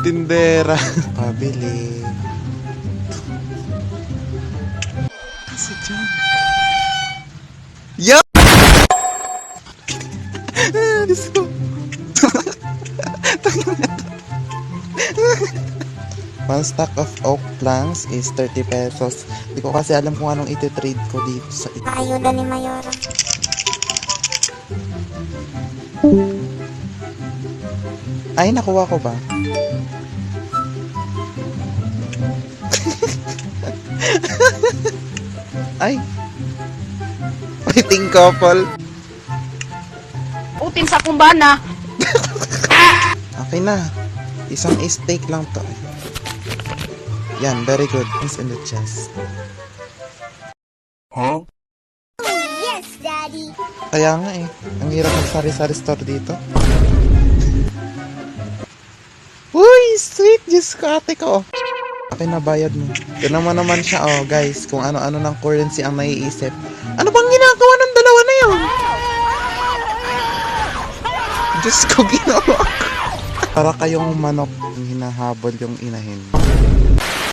Tindera. Pabili. Kasi dyan. Yup! Diyos ko. One stack of oak planks is 30 pesos. Hindi ko kasi alam kung anong iti-trade ko dito sa Ayuda ni Mayora. Ay, nakuha ko ba? Ay. Waiting couple. Utin sa kumbana. Okay na. Isang steak lang to. Yan, very good. It's in the chest. Huh? Yes, Daddy. Kaya nga eh. Ang hirap ng sari-sari store dito. Uy, sweet! Diyos ko, ate ko. Okay na, bayad mo. Tignan naman siya, oh, guys. Kung ano-ano ng currency ang naiisip. Ano bang ginagawa ng dalawa na yun? Diyos ko, ginawa ko. Para kayong manok, hinahabol yung inahin.